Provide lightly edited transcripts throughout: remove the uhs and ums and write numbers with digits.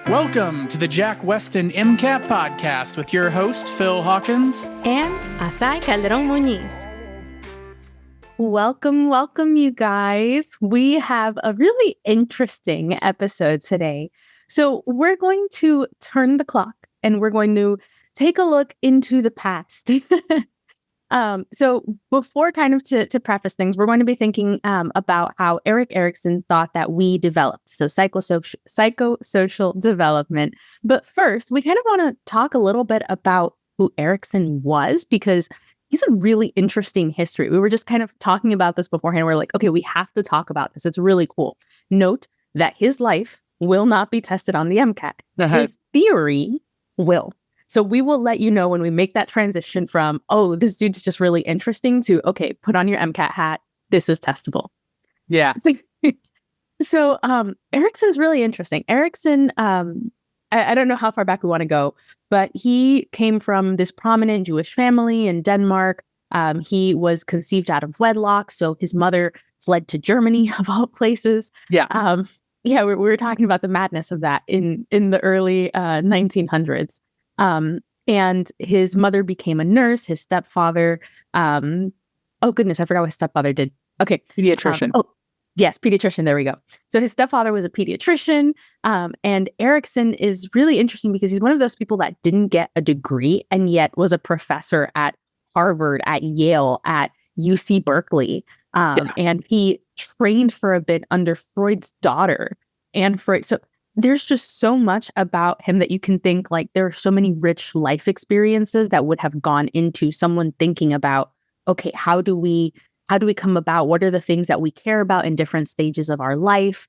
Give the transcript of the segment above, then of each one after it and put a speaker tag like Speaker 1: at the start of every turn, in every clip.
Speaker 1: Welcome to the Jack Westin MCAT podcast with your host, Phil Hawkins.
Speaker 2: And Azaii Muñiz. Welcome, you guys. We have a really interesting episode today. So we're going to turn the clock and we're going to take a look into the past. So before to preface things, we're going to be thinking about how Erikson thought that we developed. So psychosocial development. But first, we kind of want to talk a little bit about who Erikson was, because he's a really interesting history. We were just kind of talking about this beforehand. We're like, okay, we have to talk about this. It's really cool. Note that his life will not be tested on the MCAT. His theory will. So we will let you know when we make that transition from, oh, this dude's just really interesting to, okay, put on your MCAT hat. This is testable.
Speaker 1: Yeah.
Speaker 2: So Erikson's really interesting. Erikson, I don't know how far back we want to go, but he came from this prominent Jewish family in Denmark. He was conceived out of wedlock. So his mother fled to Germany, of all places.
Speaker 1: Yeah.
Speaker 2: We were talking about the madness of that in the early 1900s. And his mother became a nurse. His stepfather, oh goodness, I forgot what his stepfather did. Okay.
Speaker 1: Pediatrician.
Speaker 2: Yes, pediatrician. There we go. So his stepfather was a pediatrician. And Erikson is really interesting because he's one of those people that didn't get a degree and yet was a professor at Harvard, at Yale, at UC Berkeley. And he trained for a bit under Freud's daughter and Freud. So there's just so much about him that you can think like there are so many rich life experiences that would have gone into someone thinking about, okay, how do we come about? What are the things that we care about in different stages of our life?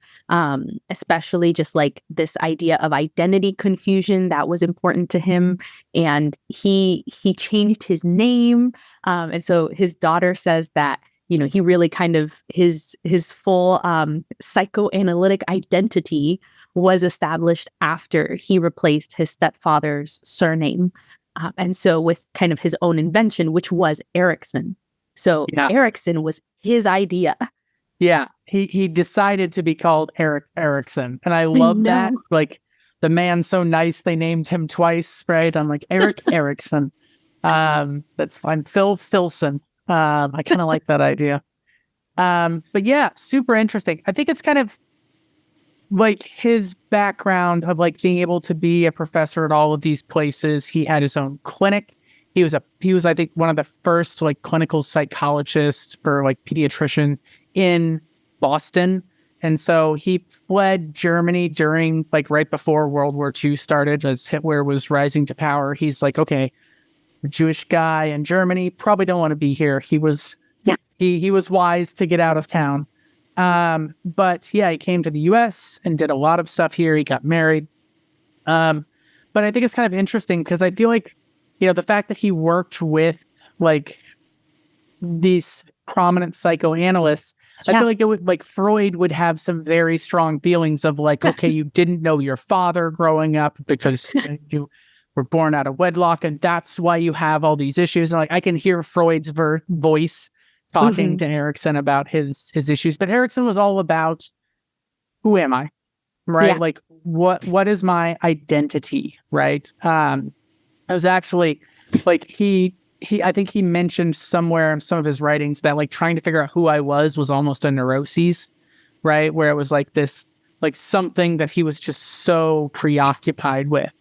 Speaker 2: Especially just like this idea of identity confusion that was important to him. And he changed his name. And so his daughter says that, you know, he really kind of his full psychoanalytic identity was established after he replaced his stepfather's surname. And so with kind of his own invention, which was Erikson. So Erikson was his idea.
Speaker 1: Yeah. He decided to be called Erikson. And I love that. Like, the man's so nice, they named him twice, right? I'm like, Erikson. That's fine. Phil Filson. I kind of like that idea. But yeah, super interesting. I think it's kind of like his background of like being able to be a professor at all of these places. He had his own clinic. He was I think one of the first like clinical psychologists or like pediatrician in Boston. And so he fled Germany during like right before World War II started as Hitler was rising to power. He's like, okay, a Jewish guy in Germany, probably don't want to be here. He was wise to get out of town. But yeah, he came to the US and did a lot of stuff here. He got married. But I think it's kind of interesting because I feel like, you know, the fact that he worked with like these prominent psychoanalysts, I feel like it would like Freud would have some very strong feelings of like, okay, you didn't know your father growing up because you were born out of wedlock. And that's why you have all these issues. And like, I can hear Freud's voice talking to Erikson about his issues, but Erikson was all about, who am I? Right? Yeah. Like, what is my identity? Right? I was actually like, I think he mentioned somewhere in some of his writings that like trying to figure out who I was almost a neuroses, right? Where it was like this, like something that he was just so preoccupied with.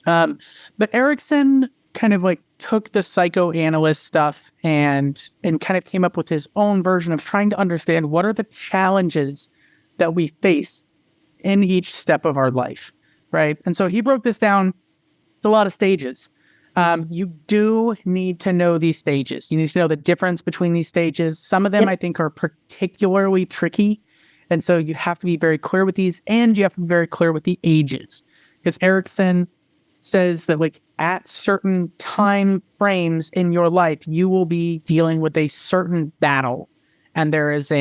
Speaker 1: But Erikson kind of like took the psychoanalyst stuff and kind of came up with his own version of trying to understand what are the challenges that we face in each step of our life, right? And so he broke this down. It's a lot of stages. You do need to know these stages. You need to know the difference between these stages. Some of them I think are particularly tricky. And so you have to be very clear with these, and you have to be very clear with the ages. Because Erikson says that like at certain time frames in your life, you will be dealing with a certain battle. And there is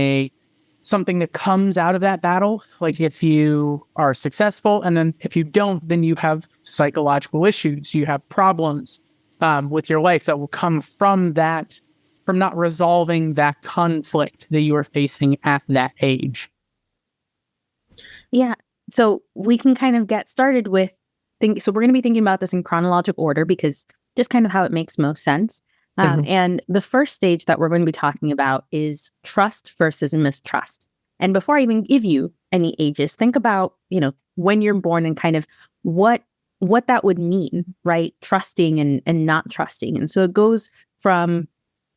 Speaker 1: something that comes out of that battle. Like if you are successful, and then if you don't, then you have psychological issues. You have problems with your life that will come from that, from not resolving that conflict that you are facing at that age.
Speaker 2: Yeah. So we can kind of get started with so we're going to be thinking about this in chronological order because just kind of how it makes most sense. And the first stage that we're going to be talking about is trust versus mistrust. And before I even give you any ages, think about, when you're born and kind of what that would mean, right? Trusting and not trusting. And so it goes from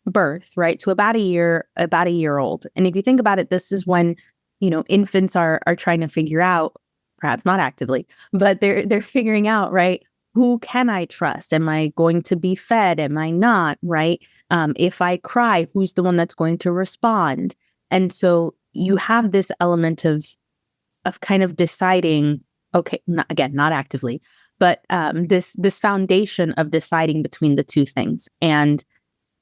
Speaker 2: birth, right, to about a year old. And if you think about it, this is when, infants are trying to figure out, perhaps not actively, but they're figuring out, right? Who can I trust? Am I going to be fed? Am I not? Right? If I cry, who's the one that's going to respond? And so you have this element of kind of deciding, okay, not actively, but this foundation of deciding between the two things. And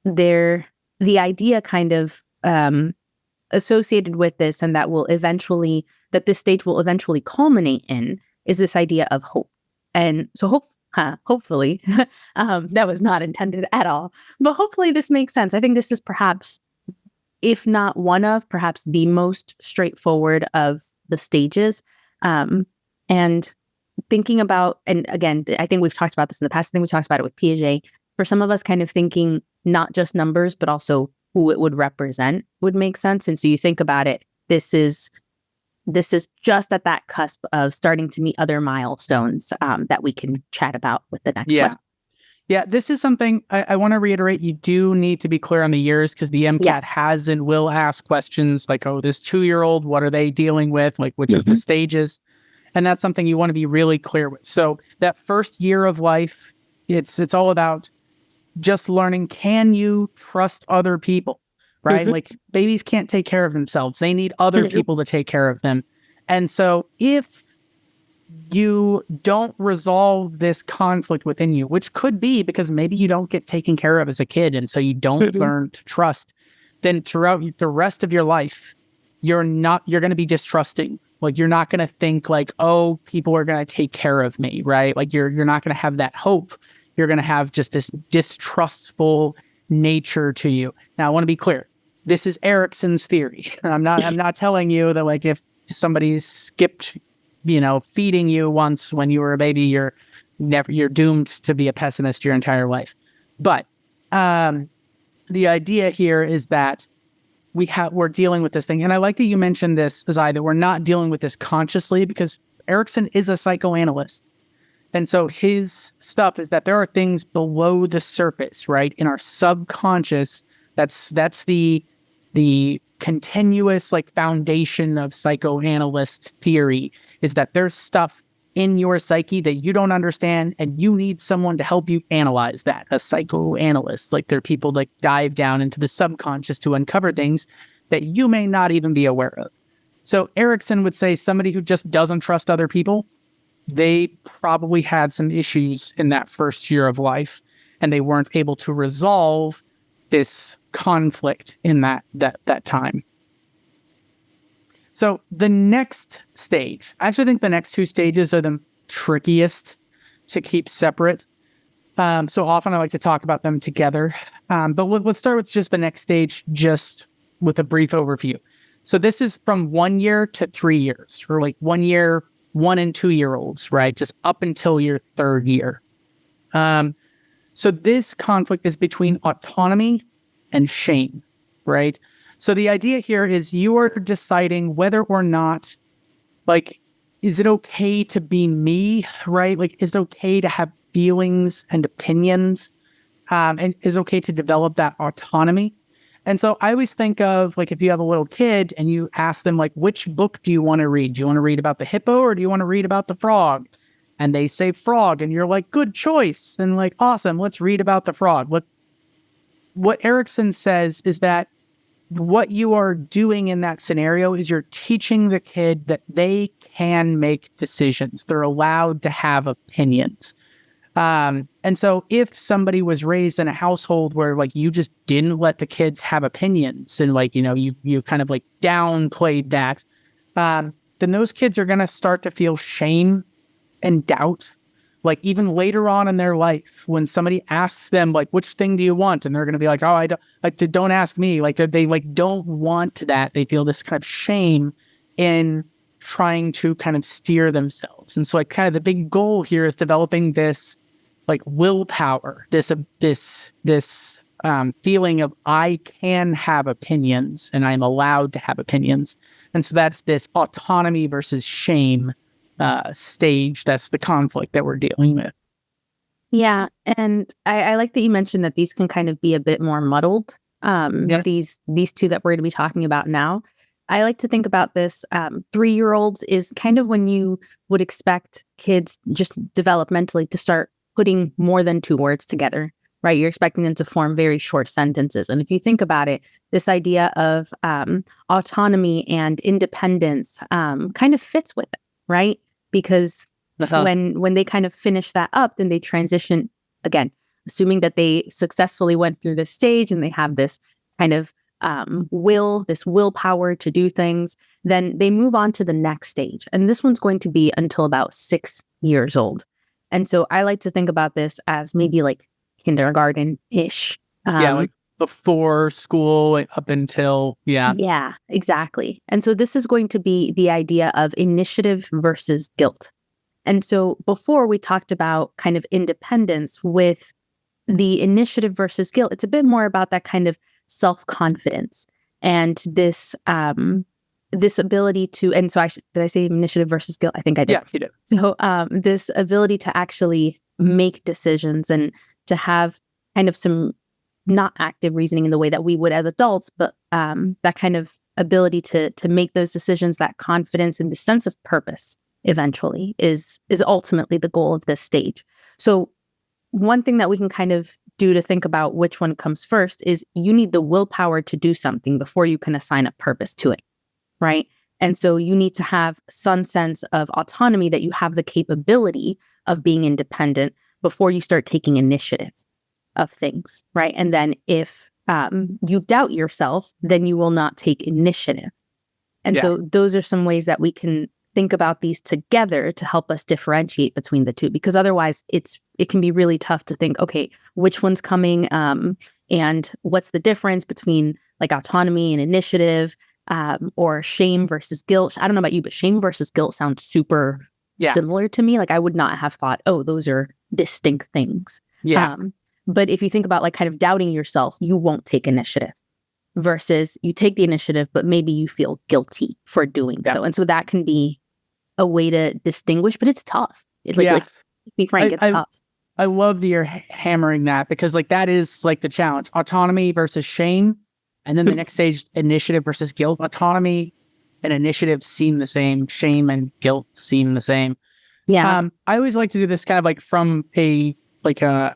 Speaker 2: the idea kind of associated with this, and that this stage will eventually culminate in, is this idea of hope. And so hopefully, that was not intended at all, but hopefully this makes sense. I think this is perhaps, if not one of, perhaps the most straightforward of the stages. And thinking about, and again, I think we've talked about this in the past. I think we talked about it with Piaget. For some of us, kind of thinking not just numbers, but also who it would represent would make sense. And so you think about it, this is just at that cusp of starting to meet other milestones that we can chat about with the next one.
Speaker 1: Yeah, this is something I want to reiterate. You do need to be clear on the years because the MCAT has and will ask questions like, oh, this 2-year-old, what are they dealing with? Like, which of the stages? And that's something you want to be really clear with. So that first year of life, it's all about just learning, can you trust other people, right? Like babies can't take care of themselves. They need other people to take care of them. And so if you don't resolve this conflict within you, which could be because maybe you don't get taken care of as a kid, and so you don't learn to trust, then throughout the rest of your life, you're going to be distrusting. Like you're not going to think like, oh, people are going to take care of me, right? Like you're not going to have that hope. You're going to have just this distrustful nature to you. Now, I want to be clear. This is Erikson's theory. I'm not telling you that like if somebody skipped, feeding you once when you were a baby, you're doomed to be a pessimist your entire life. But the idea here is that we're dealing with this thing. And I like that you mentioned this, Azaii, that we're not dealing with this consciously because Erikson is a psychoanalyst. And so his stuff is that there are things below the surface, right, in our subconscious. That's the continuous like foundation of psychoanalyst theory, is that there's stuff in your psyche that you don't understand, and you need someone to help you analyze that. A psychoanalyst, like they're people that dive down into the subconscious to uncover things that you may not even be aware of. So Erikson would say somebody who just doesn't trust other people, they probably had some issues in that first year of life, and they weren't able to resolve this conflict in that time. So the next stage, I actually think the next two stages are the trickiest to keep separate. So often I like to talk about them together. But let's start with just the next stage, just with a brief overview. So this is from 1 year to 3 years, or like 1 year, 1 and 2 year olds, right? Just up until your third year. So this conflict is between autonomy and shame, right? So the idea here is you are deciding whether or not, like, is it okay to be me, right? Like, is it okay to have feelings and opinions? And is it okay to develop that autonomy? And so I always think of, like, if you have a little kid and you ask them, like, which book do you want to read? Do you want to read about the hippo or do you want to read about the frog? And they say frog, and you're like, good choice. And like, awesome, let's read about the frog. What Erikson says is that what you are doing in that scenario is you're teaching the kid that they can make decisions. They're allowed to have opinions. And so if somebody was raised in a household where like you just didn't let the kids have opinions and like, you kind of like downplayed that, then those kids are going to start to feel shame and doubt. Like even later on in their life, when somebody asks them like, which thing do you want? And they're going to be like, oh, don't ask me. Like they like don't want that. They feel this kind of shame in trying to kind of steer themselves. And so like kind of the big goal here is developing this like willpower, this feeling of I can have opinions and I'm allowed to have opinions. And so that's this autonomy versus shame stage. That's the conflict that we're dealing with.
Speaker 2: Yeah. And I like that you mentioned that these can kind of be a bit more muddled. These two that we're going to be talking about now. I like to think about this 3-year-olds is kind of when you would expect kids just developmentally to start putting more than 2 words together, right? You're expecting them to form very short sentences. And if you think about it, this idea of autonomy and independence kind of fits with it, right? Because when they kind of finish that up, then they transition again, assuming that they successfully went through this stage and they have this kind of this willpower to do things, then they move on to the next stage. And this one's going to be until about 6 years old. And so I like to think about this as maybe like kindergarten-ish.
Speaker 1: Like before school up until,
Speaker 2: Yeah, exactly. And so this is going to be the idea of initiative versus guilt. And so before we talked about kind of independence with the initiative versus guilt, it's a bit more about that kind of self-confidence and this ability to, and so did I say initiative versus guilt? I think I did.
Speaker 1: Yeah, you did.
Speaker 2: So this ability to actually make decisions and to have kind of some not active reasoning in the way that we would as adults, but that kind of ability to make those decisions, that confidence and the sense of purpose eventually is ultimately the goal of this stage. So one thing that we can kind of do to think about which one comes first is you need the willpower to do something before you can assign a purpose to it, right? And so you need to have some sense of autonomy, that you have the capability of being independent before you start taking initiative of things, right? And then if you doubt yourself, then you will not take initiative. And so those are some ways that we can think about these together to help us differentiate between the two, because otherwise it can be really tough to think, okay, which one's coming and what's the difference between like autonomy and initiative or shame versus guilt. I don't know about you, but shame versus guilt sounds super similar to me. Like I would not have thought, oh, those are distinct things. But if you think about like kind of doubting yourself, you won't take initiative versus you take the initiative, but maybe you feel guilty for doing so. And so that can be a way to distinguish, but it's tough. Like be frank, it's tough.
Speaker 1: I love that you're hammering that, because like that is like the challenge: autonomy versus shame. And then the next stage, initiative versus guilt. Autonomy and initiative seem the same. Shame and guilt seem the same. I always like to do this kind of like from a kind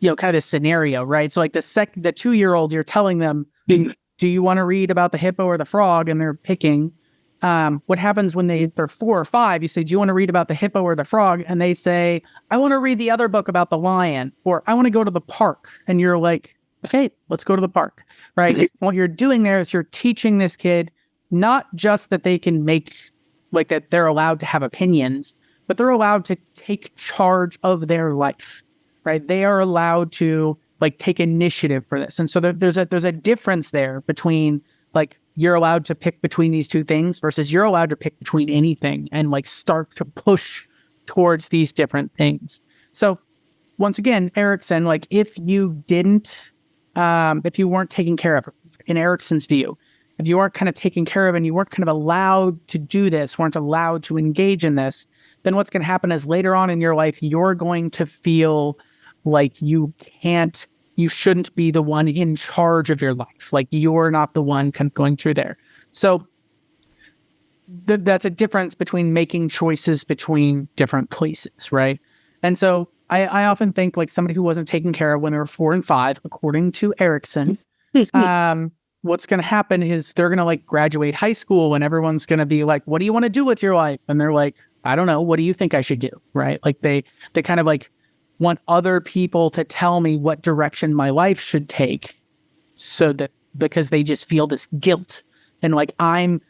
Speaker 1: of a scenario, right? So like the 2-year-old, you're telling them, do you want to read about the hippo or the frog? And they're picking. What happens when they're 4 or 5? You say, do you want to read about the hippo or the frog? And they say, I want to read the other book about the lion, or I want to go to the park. And you're like, okay, let's go to the park, right? What you're doing there is you're teaching this kid not just that they can make, like that they're allowed to have opinions, but they're allowed to take charge of their life, right? They are allowed to like take initiative for this. And so there's a difference there between like you're allowed to pick between these two things versus you're allowed to pick between anything and like start to push towards these different things. So once again, Erikson, like if you weren't taken care of, in Erikson's view, if you weren't kind of taken care of and you weren't kind of allowed to do this, weren't allowed to engage in this, then what's going to happen is later on in your life, you're going to feel like you shouldn't be the one in charge of your life. Like you're not the one kind of going through there. So that's a difference between making choices between different places, right? And so I often think like somebody who wasn't taken care of when they were 4 and 5, according to Erikson, what's going to happen is they're going to like graduate high school and everyone's going to be like, what do you want to do with your life? And they're like, I don't know. What do you think I should do? Right? Like they kind of like want other people to tell me what direction my life should take, so that because they just feel this guilt and like I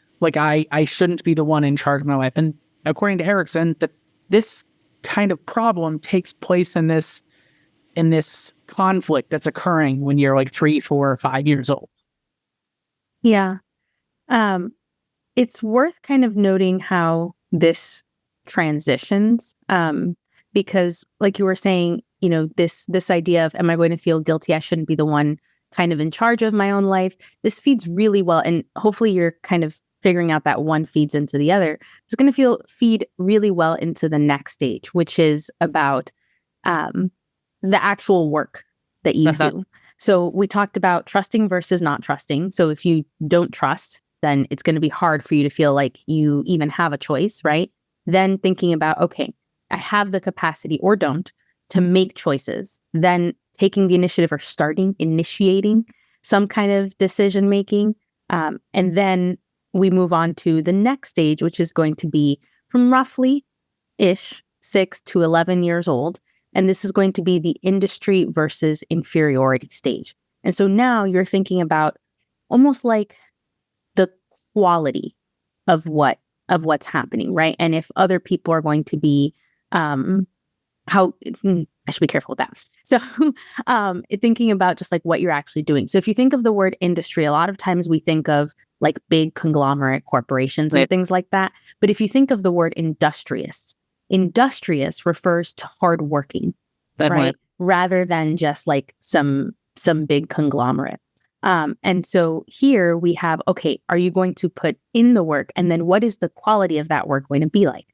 Speaker 1: shouldn't be the one in charge of my life. And according to Erikson, that this kind of problem takes place in this conflict that's occurring when you're like 3, 4, or 5 years old.
Speaker 2: Yeah. it's worth kind of noting how this transitions, because like you were saying, this idea of, am I going to feel guilty? I shouldn't be the one kind of in charge of my own life. This feeds really well. And hopefully you're kind of figuring out that one feeds into the other. It's going to feed really well into the next stage, which is about the actual work that you do. So we talked about trusting versus not trusting. So if you don't trust, then it's going to be hard for you to feel like you even have a choice, right? Then thinking about, okay, I have the capacity or don't to make choices. Then taking the initiative or initiating some kind of decision making. And then we move on to the next stage, which is going to be from roughly-ish 6 to 11 years old. And this is going to be the industry versus inferiority stage. And so now you're thinking about almost like the quality of what's happening, right? And if other people are going to be I should be careful with that. So thinking about just like what you're actually doing. So if you think of the word industry, a lot of times we think of like big conglomerate corporations and things like that. But if you think of the word industrious refers to hardworking, right? Rather than just like some big conglomerate. And so here we have, okay, are you going to put in the work? And then what is the quality of that work going to be like?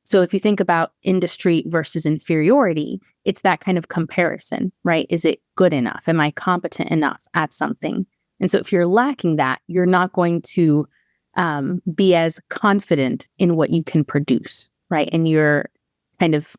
Speaker 2: So if you think about industry versus inferiority, it's that kind of comparison, right? Is it good enough? Am I competent enough at something? And so if you're lacking that, you're not going to be as confident in what you can produce, right? And your kind of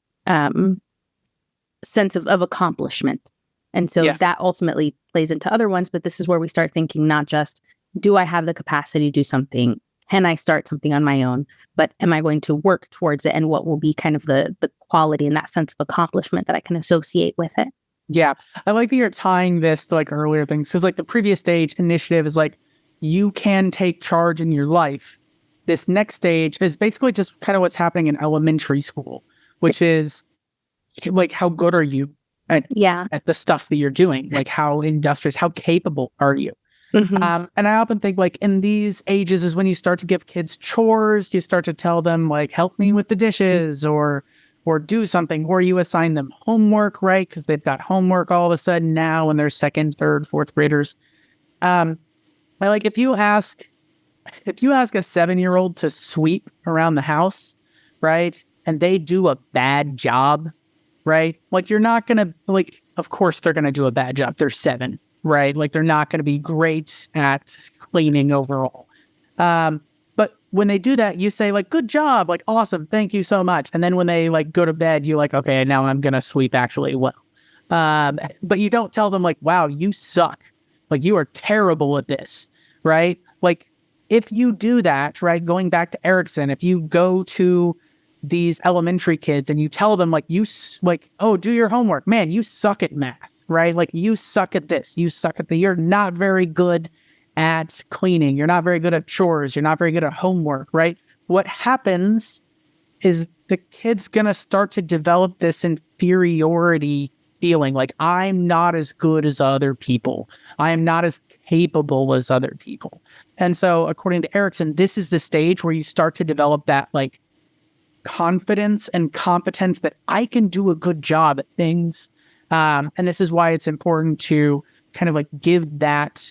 Speaker 2: sense of accomplishment. And so that ultimately plays into other ones. But this is where we start thinking not just, do I have the capacity to do something? Can I start something on my own? But am I going to work towards it? And what will be kind of the quality and that sense of accomplishment that I can associate with it?
Speaker 1: Yeah. I like that you're tying this to like earlier things. Because like the previous stage initiative is like, you can take charge in your life. This next stage is basically just kind of what's happening in elementary school, which is like, how good are you at the stuff that you're doing? Like how industrious, how capable are you? And I often think like in these ages is when you start to give kids chores, you start to tell them like, help me with the dishes or do something, or you assign them homework, right? Because they've got homework all of a sudden now when they're second, third, fourth graders. But like if you ask a 7-year-old to sweep around the house, right? And they do a bad job, right? Like you're not going to like, of course they're going to do a bad job. They're 7. Right? Like they're not going to be great at cleaning overall. But when they do that, you say like, good job, like, awesome. Thank you so much. And then when they like go to bed, you're like, okay, now I'm going to sweep actually well. But you don't tell them like, wow, you suck. Like you are terrible at this. Right? Like if you do that, right? Going back to Erikson, if you go to these elementary kids and you tell them like, oh, do your homework, man, you suck at math. Right? Like you suck at this, you suck at you're not very good at cleaning. You're not very good at chores. You're not very good at homework, right? What happens is the kid's going to start to develop this inferiority feeling like I'm not as good as other people. I am not as capable as other people. And so according to Erikson, this is the stage where you start to develop that like confidence and competence that I can do a good job at things. And this is why it's important to kind of like give that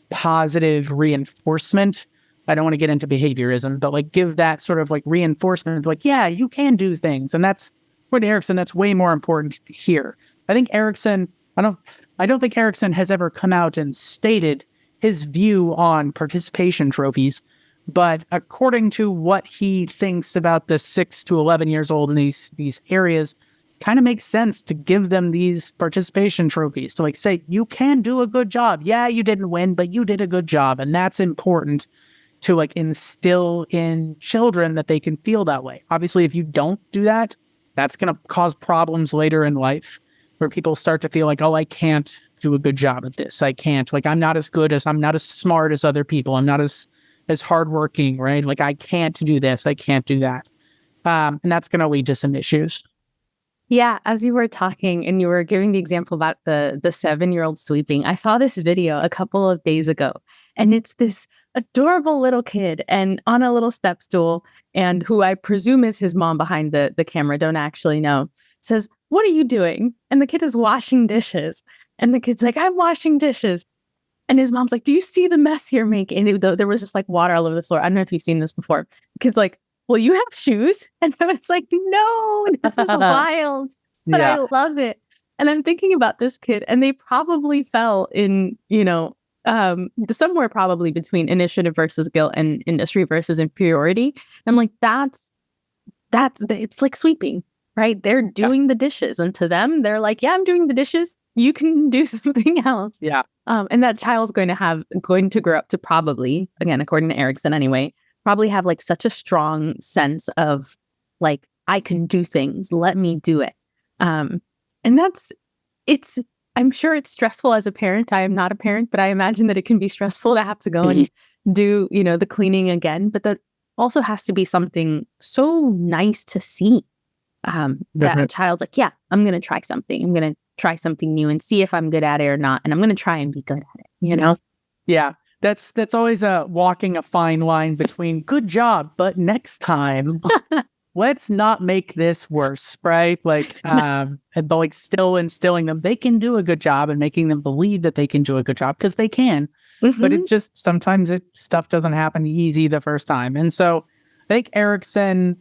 Speaker 1: positive reinforcement. I don't want to get into behaviorism, but like give that sort of like reinforcement, like, yeah, you can do things. And that's for Erikson, that's way more important here. I think Erikson, I don't think Erikson has ever come out and stated his view on participation trophies. But according to what he thinks about the 6 to 11 years old in these areas, kind of makes sense to give them these participation trophies to like say, you can do a good job. Yeah, you didn't win, but you did a good job. And that's important to like instill in children that they can feel that way. Obviously, if you don't do that, that's going to cause problems later in life where people start to feel like, oh, I can't do a good job at this. I can't, like, I'm not as smart as other people. I'm not as hardworking, right? Like I can't do this. I can't do that. And that's going to lead to some issues.
Speaker 2: Yeah, as you were talking and you were giving the example about the 7-year-old sweeping, I saw this video a couple of days ago, and it's this adorable little kid and on a little step stool, and who I presume is his mom behind the camera, don't actually know, says, "What are you doing?" And the kid is washing dishes. And the kid's like, "I'm washing dishes." And his mom's like, "Do you see the mess you're making?" And there was just like water all over the floor. I don't know if you've seen this before. The kid's like, "Well, you have shoes." And I was like, no, this is wild, but I love it. And I'm thinking about this kid, and they probably fell in, somewhere probably between initiative versus guilt and industry versus inferiority. I'm like, it's like sweeping, right? They're doing the dishes. And to them, they're like, "Yeah, I'm doing the dishes. You can do something else."
Speaker 1: Yeah.
Speaker 2: And that child's going to grow up to probably, again, according to Erikson anyway, probably have like such a strong sense of like, I can do things, let me do it. And I'm sure it's stressful as a parent. I am not a parent, but I imagine that it can be stressful to have to go and do, the cleaning again. But that also has to be something so nice to see. That a child's like, "Yeah, I'm going to try something. I'm going to try something new and see if I'm good at it or not. And I'm going to try and be good at it,
Speaker 1: Yeah. That's always walking a fine line between good job, but next time, let's not make this worse, right? Like, but like still instilling them, they can do a good job and making them believe that they can do a good job because they can. But it just, sometimes stuff doesn't happen easy the first time. And so I think Erikson,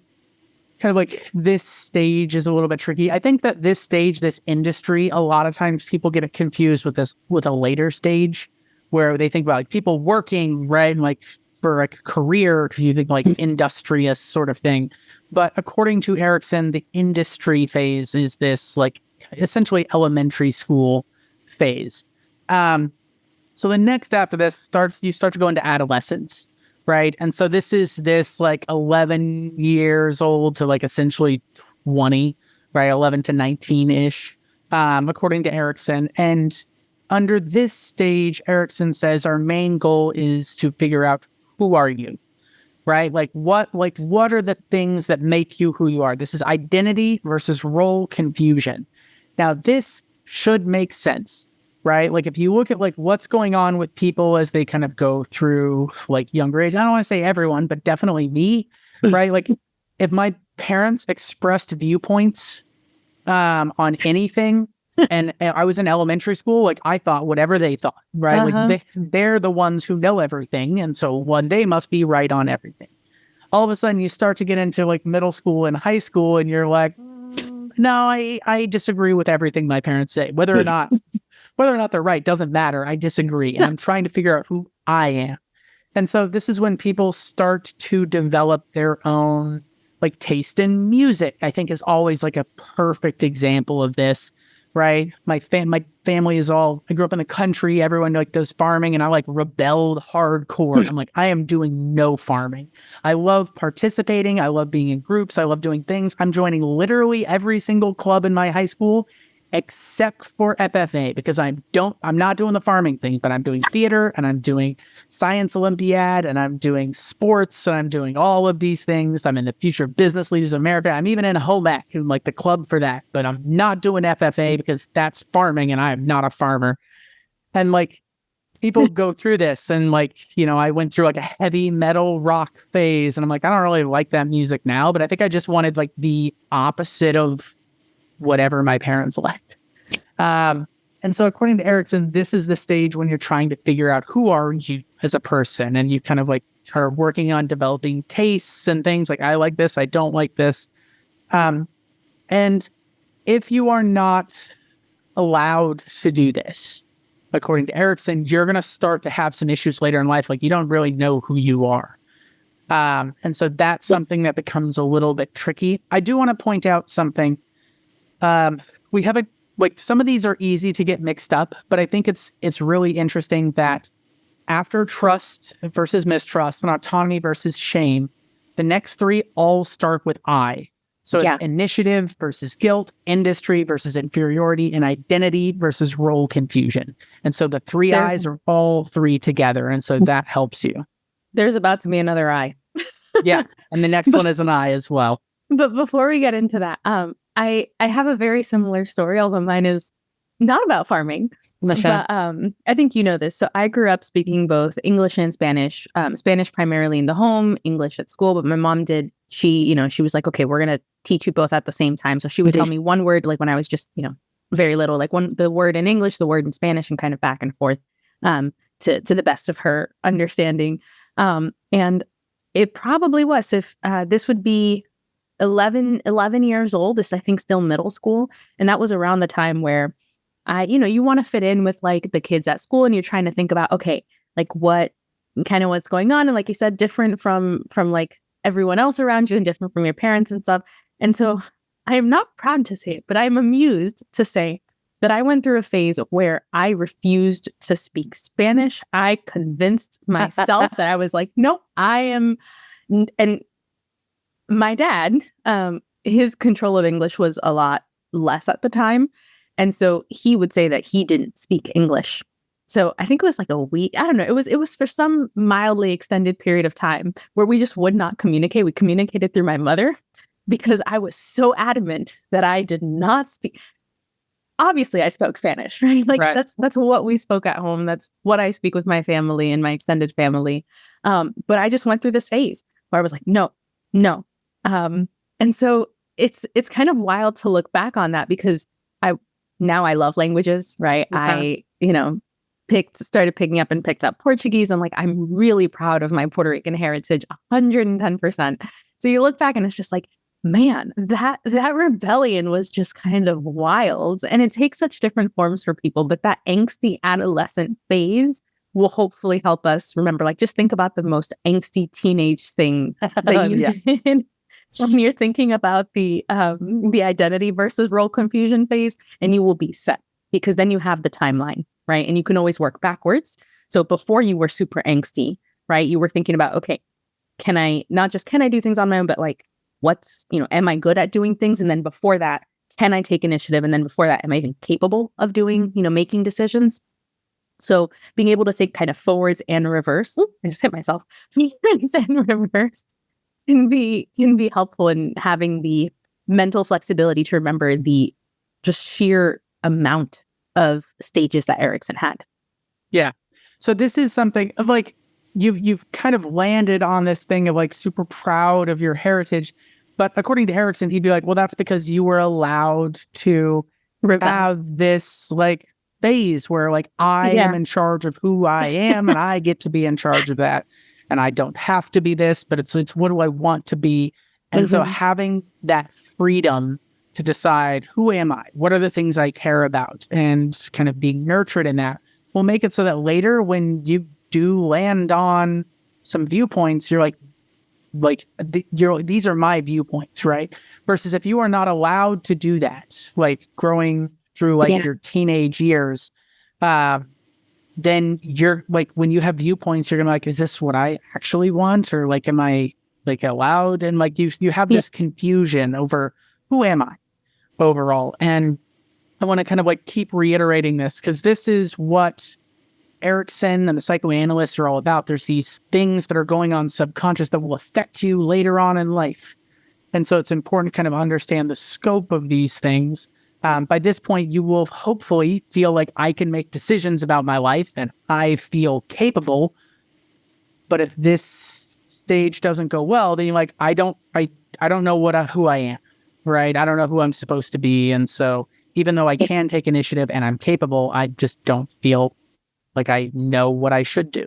Speaker 1: kind of like this stage is a little bit tricky. I think that this stage, this industry, a lot of times people get it confused with a later stage where they think about like people working, right? And like for like a career, because you think like industrious sort of thing. But according to Erikson, the industry phase is this like essentially elementary school phase. So the next after this you start to go into adolescence. Right. And so this is like 11 years old to like essentially 20, right? 11 to 19-ish, according to Erikson. And under this stage, Erikson says our main goal is to figure out, who are you? Right? Like what are the things that make you who you are? This is identity versus role confusion. Now, this should make sense. Right? Like if you look at like what's going on with people as they kind of go through like younger age, I don't want to say everyone, but definitely me, right? Like if my parents expressed viewpoints on anything and I was in elementary school, like I thought whatever they thought, right? Like they're the ones who know everything. And so they must be right on everything. All of a sudden you start to get into like middle school and high school and you're like, no, I disagree with everything my parents say, whether or not they're right doesn't matter. I disagree. And I'm trying to figure out who I am. And so this is when people start to develop their own like taste in music. I think is always like a perfect example of this, right? My family is I grew up in the country. Everyone like does farming and I like rebelled hardcore. I'm like, I am doing no farming. I love participating. I love being in groups. I love doing things. I'm joining literally every single club in my high school except for FFA, because I'm not doing the farming thing, but I'm doing theater and I'm doing science Olympiad and I'm doing sports and I'm doing all of these things. I'm in the Future Business Leaders of America. I'm even in home ec, like the club for that, but I'm not doing FFA because that's farming and I am not a farmer. And like people go through this and like, I went through like a heavy metal rock phase and I'm like, I don't really like that music now, but I think I just wanted like the opposite of whatever my parents liked. And so according to Erikson, this is the stage when you're trying to figure out who are you as a person. And you kind of like are working on developing tastes and things like, I like this, I don't like this. And if you are not allowed to do this, according to Erikson, you're going to start to have some issues later in life. Like you don't really know who you are. And so that's something that becomes a little bit tricky. I do want to point out something. We have some of these are easy to get mixed up, but I think it's really interesting that after trust versus mistrust and autonomy versus shame, the next three all start with I. So it's initiative versus guilt, industry versus inferiority, and identity versus role confusion. And so the three I's are all three together. And so that helps you.
Speaker 2: There's about to be another I.
Speaker 1: Yeah. And the next one is an I as well.
Speaker 2: But before we get into that, I have a very similar story, although mine is not about farming. But I think you know this. So I grew up speaking both English and Spanish. Spanish primarily in the home, English at school. But my mom did. She was like, okay, we're gonna teach you both at the same time. So she would tell me one word, like when I was just very little, like the word in English, the word in Spanish, and kind of back and forth, to the best of her understanding. And it probably was. So if this would be 11 years old. This, I think, still middle school. And that was around the time where you want to fit in with like the kids at school, and you're trying to think about, okay, like what's going on. And like you said, different from like everyone else around you and different from your parents and stuff. And so I am not proud to say it, but I'm amused to say that I went through a phase where I refused to speak Spanish. I convinced myself that I was like, nope, I am. And my dad, his control of English was a lot less at the time. And so he would say that he didn't speak English. So I think it was like a week. I don't know. It was for some mildly extended period of time where we just would not communicate. We communicated through my mother because I was so adamant that I did not speak. Obviously, I spoke Spanish, right? Like that's what we spoke at home. That's what I speak with my family and my extended family. But I just went through this phase where I was like, no. And so it's kind of wild to look back on that because now I love languages, right? I started picking up and picked up Portuguese. And like, I'm really proud of my Puerto Rican heritage, 110%. So you look back and it's just like, man, that rebellion was just kind of wild. And it takes such different forms for people, but that angsty adolescent phase will hopefully help us remember, like, just think about the most angsty teenage thing that you did when you're thinking about the identity versus role confusion phase, and you will be set because then you have the timeline, right? And you can always work backwards. So before you were super angsty, right? You were thinking about, okay, can I do things on my own, but like, am I good at doing things? And then before that, can I take initiative? And then before that, am I even capable of doing, making decisions? So being able to think kind of forwards and reverse, I just hit myself, forwards and reverse can be helpful in having the mental flexibility to remember the just sheer amount of stages that Erikson had.
Speaker 1: Yeah. So this is something of like, you've kind of landed on this thing of like super proud of your heritage. But according to Erikson, he'd be like, well, that's because you were allowed to have this like phase where like I am in charge of who I am and I get to be in charge of that. And I don't have to be this, but it's what do I want to be? And so having that freedom to decide, who am I? What are the things I care about? And kind of being nurtured in that will make it so that later when you do land on some viewpoints, you're like these are my viewpoints, right? Versus if you are not allowed to do that, like growing through like your teenage years, then you're like, when you have viewpoints, you're gonna be like, is this what I actually want? Or like, am I like allowed? And like you have this confusion over who am I overall. And I want to kind of like keep reiterating this because this is what Erikson and the psychoanalysts are all about. There's these things that are going on subconscious that will affect you later on in life. And so it's important to kind of understand the scope of these things. By this point, you will hopefully feel like I can make decisions about my life and I feel capable. But if this stage doesn't go well, then you're like, I don't know who I am, right? I don't know who I'm supposed to be. And so even though I can take initiative and I'm capable, I just don't feel like I know what I should do.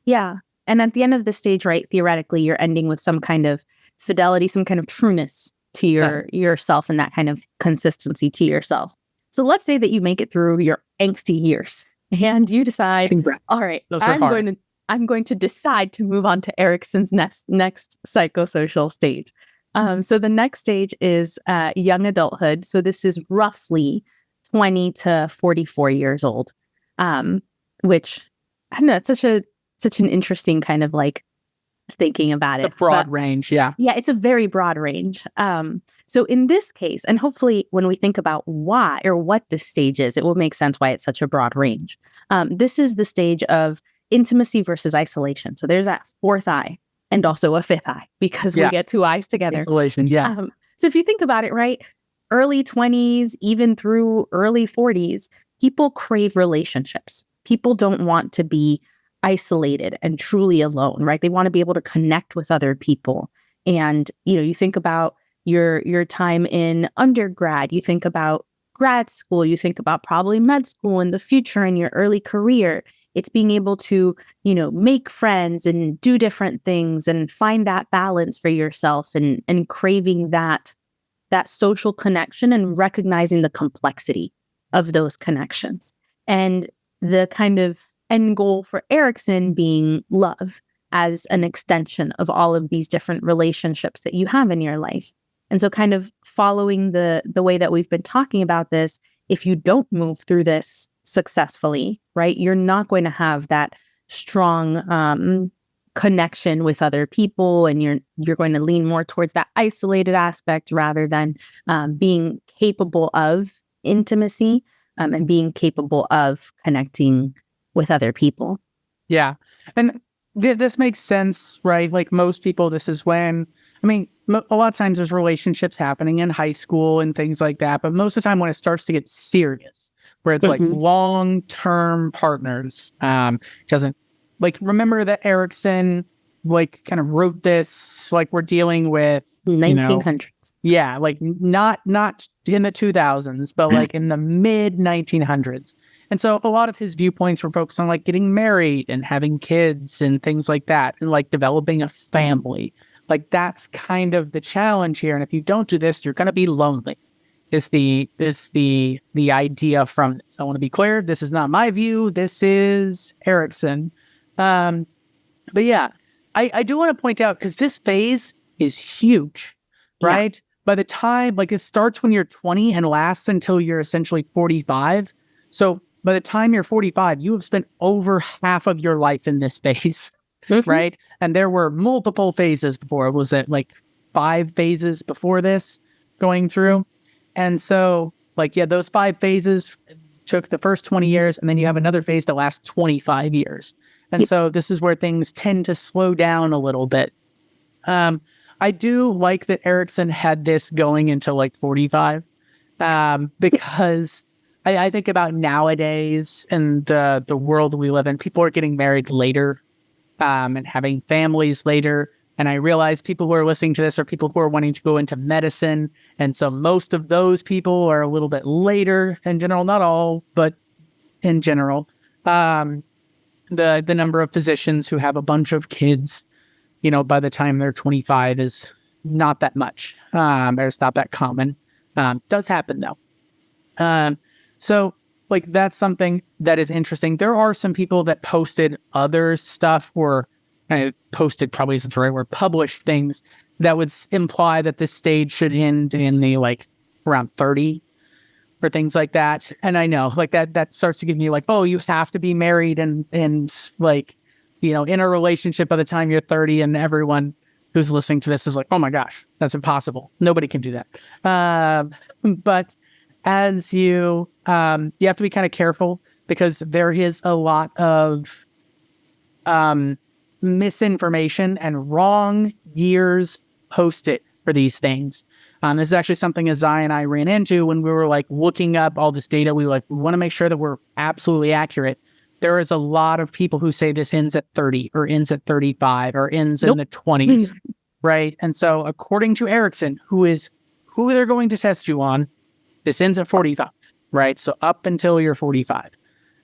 Speaker 2: Yeah. And at the end of the stage, right, theoretically, you're ending with some kind of fidelity, some kind of trueness to yourself and that kind of consistency to yourself. So let's say that you make it through your angsty years and you decide,
Speaker 1: congrats.
Speaker 2: All right, I'm going to decide to move on to Erikson's next psychosocial stage. So the next stage is young adulthood. So this is roughly 20 to 44 years old, which I don't know, it's such an interesting kind of like thinking about it.
Speaker 1: A broad range, yeah.
Speaker 2: Yeah, it's a very broad range. So in this case, and hopefully when we think about why or what this stage is, it will make sense why it's such a broad range. This is the stage of intimacy versus isolation. So there's that fourth eye and also a fifth eye because we get two eyes together.
Speaker 1: Isolation, yeah.
Speaker 2: So if you think about it, right, early 20s, even through early 40s, people crave relationships. People don't want to be isolated and truly alone, right? They want to be able to connect with other people. And, you think about your time in undergrad, you think about grad school, you think about probably med school in the future in your early career. It's being able to, make friends and do different things and find that balance for yourself and craving that social connection and recognizing the complexity of those connections. And the kind of end goal for Erikson being love as an extension of all of these different relationships that you have in your life. And so kind of following the way that we've been talking about this, if you don't move through this successfully, right, you're not going to have that strong connection with other people, and you're going to lean more towards that isolated aspect rather than being capable of intimacy and being capable of connecting with other people.
Speaker 1: Yeah. And this makes sense, right? Like most people, this is when, a lot of times there's relationships happening in high school and things like that. But most of the time when it starts to get serious, where it's like long-term partners, doesn't like, remember that Erikson like kind of wrote this, like we're dealing with
Speaker 2: 1900s.
Speaker 1: Yeah, like not in the 2000s, but like in the mid 1900s. And so a lot of his viewpoints were focused on like getting married and having kids and things like that, and like developing a family. Like that's kind of the challenge here. And if you don't do this, you're going to be lonely. Is the idea from this. I want to be clear. This is not my view. This is Erikson. But yeah, I do want to point out, because this phase is huge, right? Yeah. By the time, like, it starts when you're 20 and lasts until you're essentially 45. So by the time you're 45, you have spent over half of your life in this phase, right? And there were multiple phases before. Was it like 5 phases before this going through? And so, like, yeah, those 5 phases took the first 20 years, and then you have another phase that lasts 25 years. And so this is where things tend to slow down a little bit. I do like that Erikson had this going until like 45, because I think about nowadays and the world we live in, people are getting married later and having families later. And I realize people who are listening to this are people who are wanting to go into medicine. And so most of those people are a little bit later in general, not all, but in general. The number of physicians who have a bunch of kids, by the time they're 25 is not that much. Or it's not that common. Does happen though. So like that's something that is interesting. There are some people that posted other stuff, or posted probably isn't the right word, published things that would imply that this stage should end in the like around 30 or things like that. And I know like that starts to give me like, oh, you have to be married and like, in a relationship by the time you're 30, and everyone who's listening to this is like, oh my gosh, that's impossible. Nobody can do that. But as you have to be kind of careful, because there is a lot of misinformation and wrong years posted for these things. This is actually something Azaii and I ran into when we were like looking up all this data. We want to make sure that we're absolutely accurate. There is a lot of people who say this ends at 30 or ends at 35 or ends in the 20s, right? And so according to Erikson, who they're going to test you on, this ends at 45, right? So up until you're 45.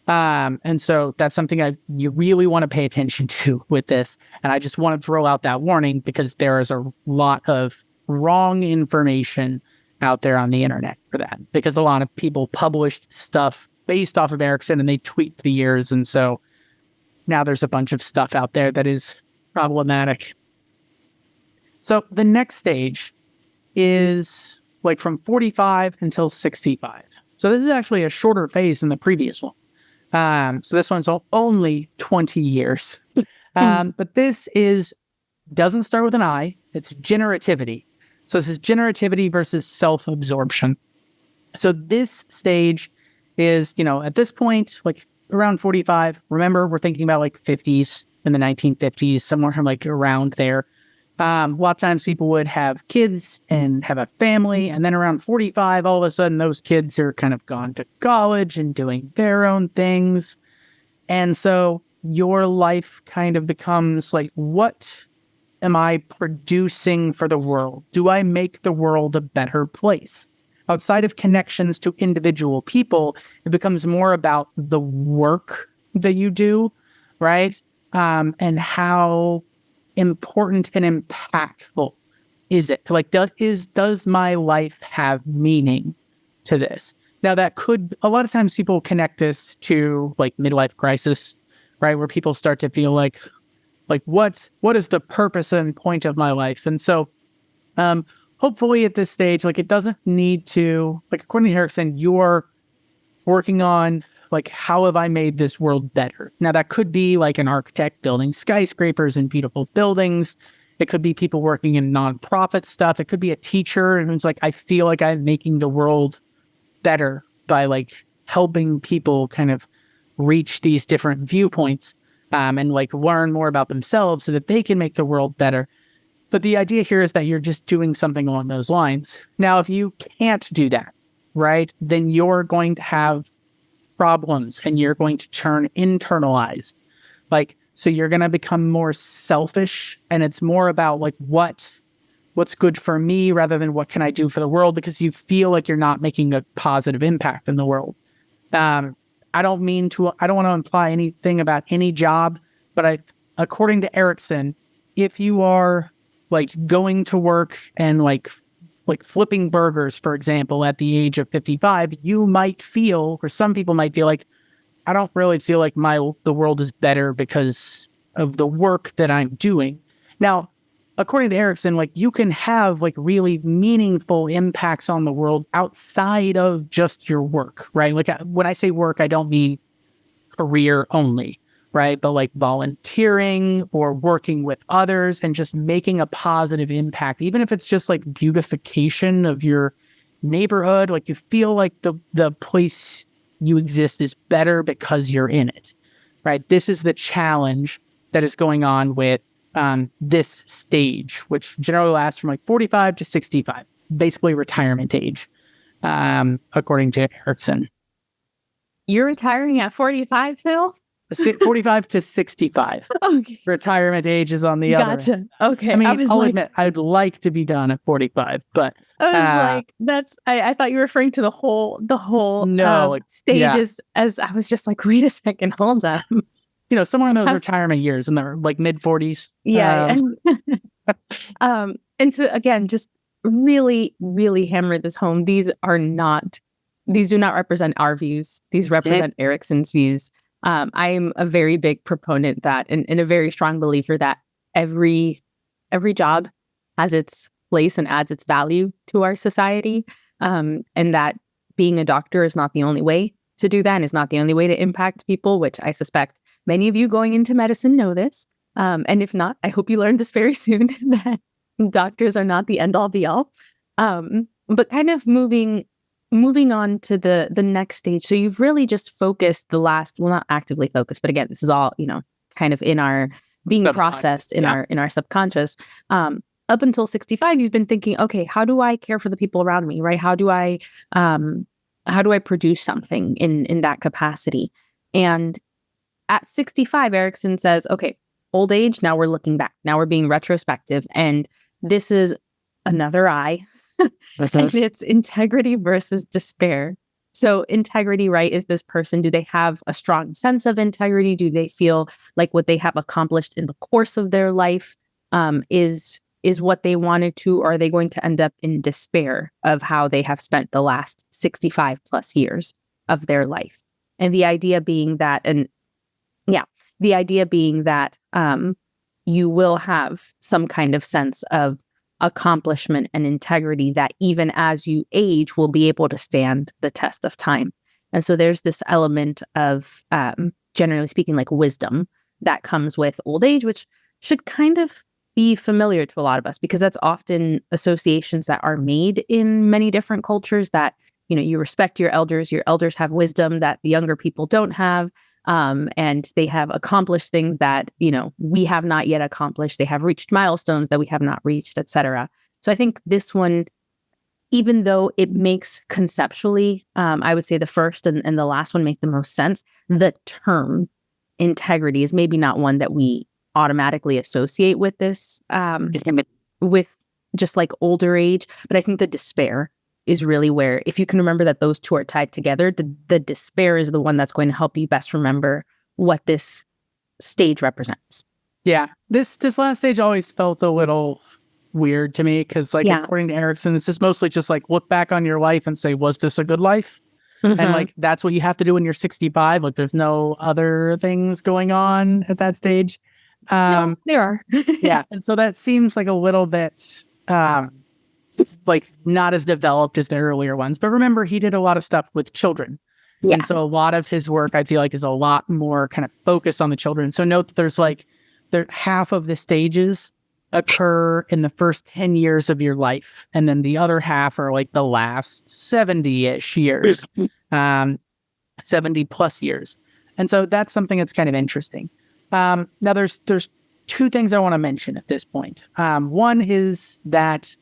Speaker 1: And so that's something you really want to pay attention to with this. And I just want to throw out that warning, because there is a lot of wrong information out there on the internet for that, because a lot of people published stuff based off of Erikson and they tweaked the years. And so now there's a bunch of stuff out there that is problematic. So the next stage is like from 45 until 65. So this is actually a shorter phase than the previous one. So this one's only 20 years. But this doesn't start with an I, it's generativity. So this is generativity versus self-absorption. So this stage is, at this point, like around 45, remember, we're thinking about like 50s in the 1950s, somewhere like around there. A lot of times people would have kids and have a family, and then around 45, all of a sudden those kids are kind of gone to college and doing their own things. And so your life kind of becomes like, what am I producing for the world? Do I make the world a better place? Outside of connections to individual people, it becomes more about the work that you do, right? And how important and impactful is it? Like, does my life have meaning to this? Now, that could, a lot of times people connect this to like midlife crisis, right? Where people start to feel like what is the purpose and point of my life? And so, hopefully at this stage, like, it doesn't need to, like, according to Erikson, you're working on like, how have I made this world better? Now, that could be like an architect building skyscrapers and beautiful buildings. It could be people working in nonprofit stuff. It could be a teacher who's like, I feel like I'm making the world better by like helping people kind of reach these different viewpoints, and like learn more about themselves so that they can make the world better. But the idea here is that you're just doing something along those lines. Now, if you can't do that, right, then you're going to have problems and you're going to turn internalized. Like, so you're going to become more selfish, and it's more about like what's good for me rather than what can I do for the world, because you feel like you're not making a positive impact in the world. I don't want to imply anything about any job, but according to Erikson, if you are like going to work and like flipping burgers, for example, at the age of 55, you might feel, or some people might feel like, I don't really feel like the world is better because of the work that I'm doing. Now, according to Erikson, like, you can have like really meaningful impacts on the world outside of just your work, right? Like, when I say work, I don't mean career only, right? But like volunteering or working with others and just making a positive impact, even if it's just like beautification of your neighborhood. Like, you feel like the place you exist is better because you're in it, right? This is the challenge that is going on with this stage, which generally lasts from like 45 to 65, basically retirement age, according to Erikson.
Speaker 2: You're retiring at 45, Phil?
Speaker 1: 45 to 65.
Speaker 2: Okay.
Speaker 1: Retirement age is on the other.
Speaker 2: Gotcha. Okay.
Speaker 1: I mean, I'll admit, I'd like to be done at 45, but
Speaker 2: I was like, I thought you were referring to the whole
Speaker 1: no,
Speaker 2: stages, as I was just like, wait a second, hold on.
Speaker 1: You know, somewhere in those retirement years, in the like mid 40s.
Speaker 2: Yeah. And so again, just really, really hammer this home. These do not represent our views. These represent Erikson's views. I'm a very big proponent that, and a very strong believer that every job has its place and adds its value to our society. And that being a doctor is not the only way to do that, and is not the only way to impact people, which I suspect many of you going into medicine know this. And if not, I hope you learned this very soon, that doctors are not the end all be all. But kind of moving on to the next stage. So you've really just focused the last, well, not actively focused, but again, this is all, kind of in our being processed in our subconscious. Up until 65, you've been thinking, okay, how do I care for the people around me, right? How do I produce something in that capacity? And at 65, Erikson says, okay, old age, now we're looking back. Now we're being retrospective. And this is another I. And it's integrity versus despair. So integrity, right, is this person, do they have a strong sense of integrity? Do they feel like what they have accomplished in the course of their life is what they wanted to, or are they going to end up in despair of how they have spent the last 65 plus years of their life? And the idea being that, you will have some kind of sense of accomplishment and integrity that even as you age will be able to stand the test of time. And so there's this element of, generally speaking, like wisdom that comes with old age, which should kind of be familiar to a lot of us, because that's often associations that are made in many different cultures, that, you respect your elders have wisdom that the younger people don't have. and they have accomplished things that, we have not yet accomplished. They have reached milestones that we have not reached, etc. So I think this one, even though it makes conceptually, I would say the first and the last one make the most sense, the term integrity is maybe not one that we automatically associate with this, with just like older age. But I think the despair is really where, if you can remember that those two are tied together, the despair is the one that's going to help you best remember what this stage represents.
Speaker 1: Yeah. This last stage always felt a little weird to me because, like, according to Erikson, this is mostly just like look back on your life and say, was this a good life? Mm-hmm. And like that's what you have to do when you're 65. Like there's no other things going on at that stage.
Speaker 2: No, there are.
Speaker 1: Yeah. And so that seems like a little bit like not as developed as the earlier ones. But remember, he did a lot of stuff with children. Yeah. And so a lot of his work, I feel like, is a lot more kind of focused on the children. So note that there's like half of the stages occur in the first 10 years of your life. And then the other half are like the last 70-ish years, 70 plus years. And so that's something that's kind of interesting. Now there's two things I want to mention at this point. One is that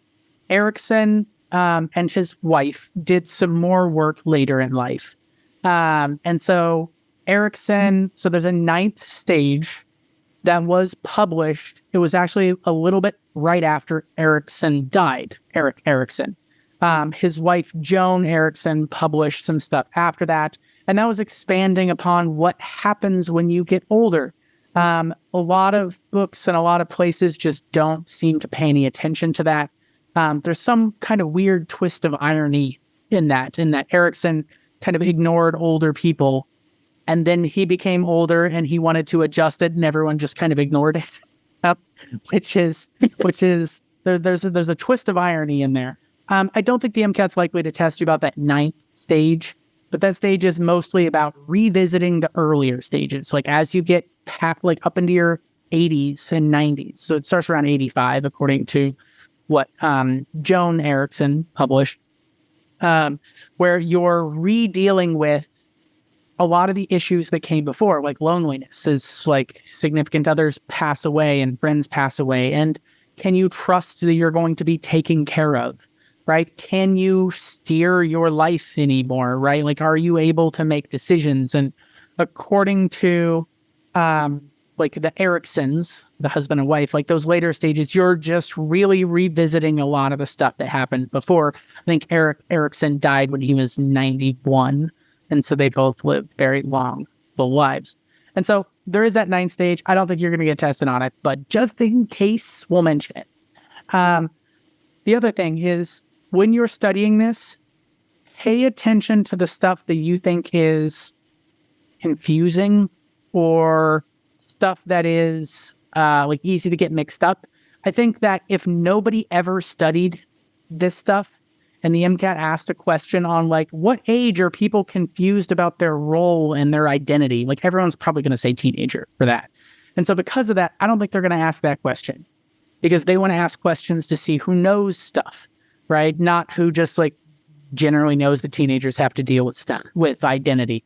Speaker 1: Erikson and his wife did some more work later in life. And so Erikson, so there's a 9th stage that was published. It was actually a little bit right after Erikson died, Erikson. His wife, Joan Erikson, published some stuff after that. And that was expanding upon what happens when you get older. A lot of books and a lot of places just don't seem to pay any attention to that. There's some kind of weird twist of irony in that Erikson kind of ignored older people. And then he became older and he wanted to adjust it and everyone just kind of ignored it. Which is there's a twist of irony in there. I don't think the MCAT's likely to test you about that 9th stage, but that stage is mostly about revisiting the earlier stages. Like as you get like up into your 80s and 90s. So it starts around 85, according to what Joan Erikson published, where you're re-dealing with a lot of the issues that came before, like loneliness, is like significant others pass away and friends pass away. And can you trust that you're going to be taken care of, right? Can you steer your life anymore, right? Like, are you able to make decisions? And according to like the Eriksons, the husband and wife, like those later stages, you're just really revisiting a lot of the stuff that happened before. I think Erikson died when he was 91. And so they both lived very long, full lives. And so there is that 9th stage. I don't think you're going to get tested on it, but just in case, we'll mention it. The other thing is, when you're studying this, pay attention to the stuff that you think is confusing or stuff that is like easy to get mixed up. I think that if nobody ever studied this stuff, and the MCAT asked a question on like, what age are people confused about their role and their identity? Like everyone's probably going to say teenager for that. And so because of that, I don't think they're going to ask that question because they want to ask questions to see who knows stuff, right? Not who just like generally knows that teenagers have to deal with stuff, with identity.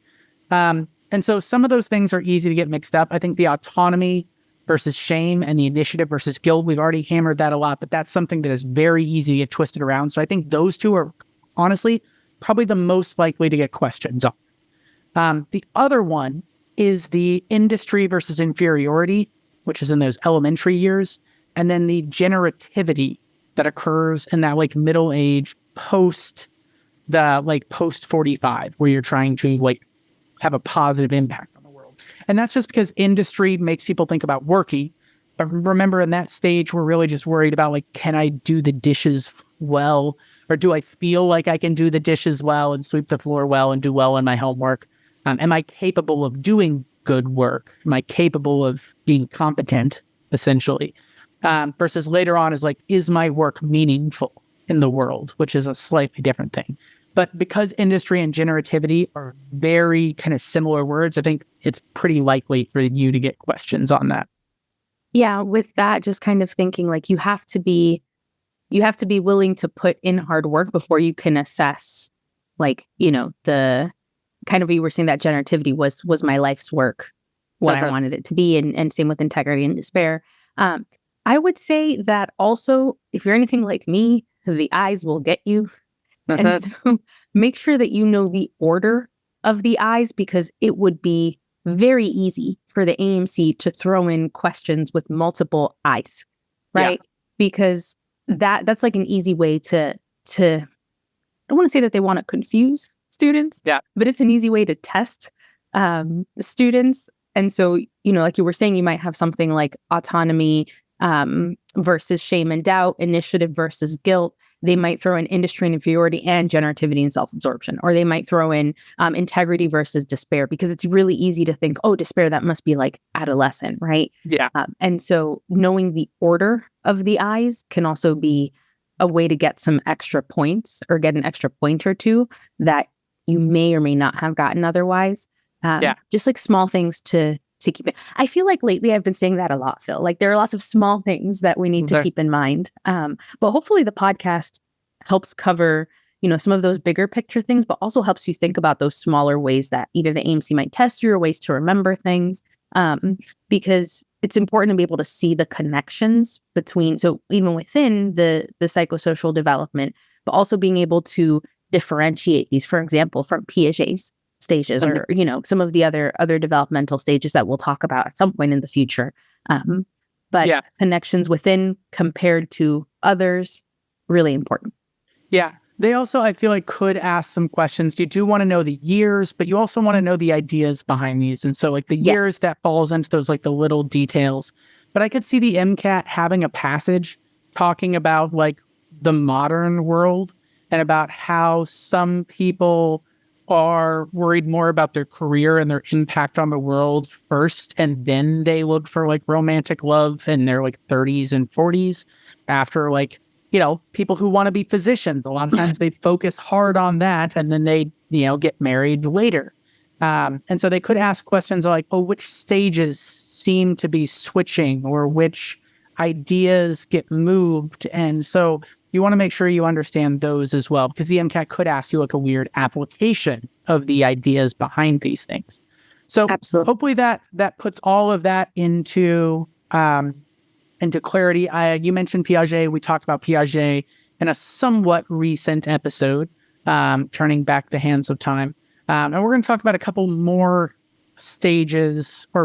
Speaker 1: And so some of those things are easy to get mixed up. I think the autonomy versus shame and the initiative versus guilt, we've already hammered that a lot, but that's something that is very easy to get twisted around. So I think those two are honestly probably the most likely to get questions on. The other one is the industry versus inferiority, which is in those elementary years, and then the generativity that occurs in that like middle age post 45, where you're trying to like have a positive impact. And that's just because industry makes people think about working. But remember, in that stage, we're really just worried about, like, can I do the dishes well? Or do I feel like I can do the dishes well and sweep the floor well and do well in my homework? Am I capable of doing good work? Am I capable of being competent, essentially? Versus later on is like, is my work meaningful in the world? Which is a slightly different thing. But because industry and generativity are very kind of similar words, I think it's pretty likely for you to get questions on that.
Speaker 2: Yeah, with that, just kind of thinking like you have to be willing to put in hard work before you can assess like, the kind of you were saying that generativity was my life's work, what I wanted it to be, and same with integrity and despair. I would say that also, if you're anything like me, the eyes will get you. And so make sure that you know the order of the eyes, because it would be very easy for the AMC to throw in questions with multiple eyes, right? Yeah. Because that's like an easy way to I don't want to say that they want to confuse students, but it's an easy way to test students. And so, like you were saying, you might have something like autonomy versus shame and doubt, initiative versus guilt. They might throw in industry and inferiority and generativity and self-absorption, or they might throw in integrity versus despair, because it's really easy to think, oh, despair, that must be like adolescent, right?
Speaker 1: Yeah.
Speaker 2: And so knowing the order of the eyes can also be a way to get some extra points, or get an extra point or two that you may or may not have gotten otherwise. Just like small things to keep it. I feel like lately I've been saying that a lot, Phil. Like there are lots of small things that we need to keep in mind. But hopefully the podcast helps cover, some of those bigger picture things, but also helps you think about those smaller ways that either the AMC might test you, or ways to remember things. Because it's important to be able to see the connections between, so even within the psychosocial development, but also being able to differentiate these, for example, from Piaget's stages, or some of the other developmental stages that we'll talk about at some point in the future. But connections within compared to others, really important.
Speaker 1: Yeah. They also, I feel like, could ask some questions. You do want to know the years, but you also want to know the ideas behind these. And so like the years, that falls into those like the little details. But I could see the MCAT having a passage talking about like the modern world, and about how some people are worried more about their career and their impact on the world first, and then they look for like romantic love in their like 30s and 40s after like, people who want to be physicians. A lot of times they focus hard on that, and then they, get married later. And so they could ask questions like, oh, which stages seem to be switching, or which ideas get moved. And so you want to make sure you understand those as well, because the MCAT could ask you like a weird application of the ideas behind these things. So hopefully that puts all of that into clarity. You mentioned Piaget. We talked about Piaget in a somewhat recent episode, Turning Back the Hands of Time. And we're going to talk about a couple more stages, or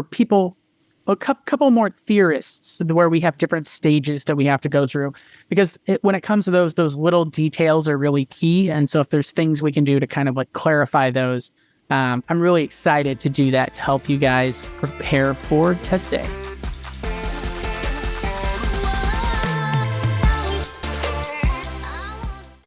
Speaker 1: a couple more theorists where we have different stages that we have to go through, because when it comes to those little details are really key. And so if there's things we can do to kind of like clarify those, I'm really excited to do that to help you guys prepare for test day.